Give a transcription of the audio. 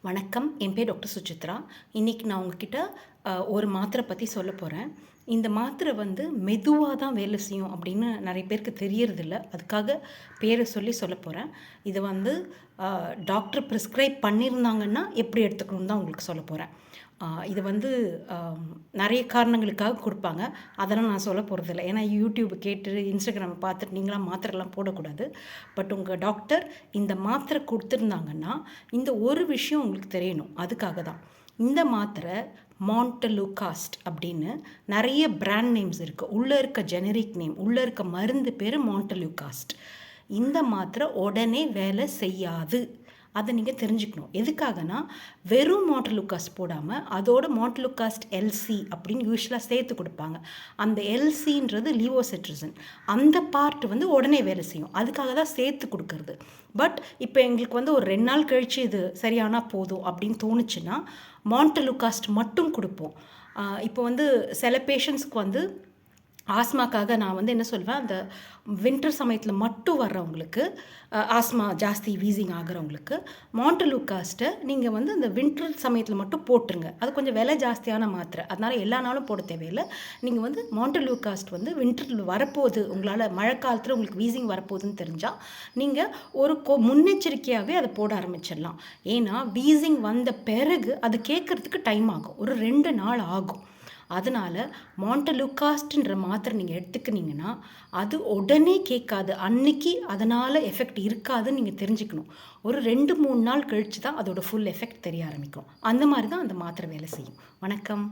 வணக்கம். என் பேர் டாக்டர் சுசித்ரா. இன்னைக்கு நான் உங்ககிட்ட ஒரு மாத்திரை பத்தி சொல்லப் போறேன். இந்த மாத்திரை வந்து மெதுவா தான் வேலை செய்யும் அப்படின்னு நெறைய பேருக்கு தெரியறதில்ல. அதுக்காக பேர சொல்லப் போறேன். இது வந்து டாக்டர் பிரிஸ்கிரைப் பண்ணியிருந்தாங்கன்னா, எப்படி எடுத்துக்கணும்னு தான் உங்களுக்கு சொல்லப் போறேன். இது வந்து அ நெறைய காரணங்களுக்காக குடுப்பாங்க. அதெல்லாம் நான் சொல்லப் போறதில்ல. ஏன்னா YouTube கேட்டு, Instagram பார்த்துட்டு நீங்களா மாத்திரைலாம் போடக்கூடாது. பட் உங்க டாக்டர் இந்த மாத்திரை குடுத்திருந்தாங்கன்னா, இந்த ஒரு விஷயம் உங்களுக்கு தெரியணும். அதுக்காக தான். இந்த மாத்திரை மாண்டலுகாஸ்ட் அப்படின்னு நெறைய பிராண்ட் நேம்ஸ் இருக்கு. உள்ள இருக்க ஜெனரிக் நேம், உள்ள இருக்க மருந்து பேரு மாண்டலுகாஸ்ட். இந்த மாத்திரை உடனே வேலை செய்யாது. அத நீங்க தெரிஞ்சுக்கணும். எதுக்காகன்னா, வெறும் மாண்டலுகாஸ்ட் போடாம, அதோட மாண்டலுகாஸ்ட் எல்சி அப்படின்னு யூசுவலா சேர்த்து குடுப்பாங்க. அந்த எல்சின்றது லீவோசிட்ரிசின். அந்த பார்ட் வந்து உடனே வேலை செய்யும். அதுக்காக தான் சேர்த்து குடுக்கறது. பட் இப்ப எங்களுக்கு வந்து ஒரு 2 நாள் கழிச்சு இது சரியானா போதும் அப்படின்னு தோணுச்சுன்னா, மாண்டலுகாஸ்ட் மட்டும் குடுப்போம். இப்போ வந்து சில பேஷண்ட்ஸ்க்கு வந்து ஆஸ்மாக்காக நான் வந்து என்ன சொல்வேன், அந்த வின்டர் சமயத்தில மட்டும் வர்றவங்களுக்கு, ஆஸ்மா ஜாஸ்தி வீசிங் ஆகுறவங்களுக்கு, மாண்டலுகாஸ்ட்ட நீங்க வந்து அந்த வின்டர் சமயத்தில மட்டும் போட்டுருங்க. அது கொஞ்சம் விலை ஜாஸ்தியான மாத்திரை. அதனால எல்லா நாளும் போட தேவையில்ல. நீங்க வந்து மாண்டலுகாஸ்ட் வந்து வின்டர்ல வரப்போகுது, உங்களால மழைக்காலத்தில உங்களுக்கு வீசிங் வரப்போகுதுன்னு தெரிஞ்சா, நீங்க ஒரு முன்னெச்சரிக்கையாவே அத போட ஆரம்பிச்சிடலாம். ஏன்னா, வீசிங் வந்த பிறகு அது கேட்கறதுக்கு டைம் ஆகும். ஒரு 2 நாள் ஆகும். அதனால மாண்டலுகாஸ்ட்ன்ற மாத்திரை நீங்க எடுத்துக்கினீங்கன்னா, அது உடனே கேட்காது. அன்னைக்கு அதனால எஃபெக்ட் இருக்காதுன்னு நீங்க தெரிஞ்சுக்கணும். ஒரு 2, 3 நாள் கழிச்சு தான் அதோட ஃபுல் எஃபெக்ட் தெரிய ஆரம்பிக்கும். அந்த மாரி தான் அந்த மாத்திரை வேலை செய்யும். வணக்கம்.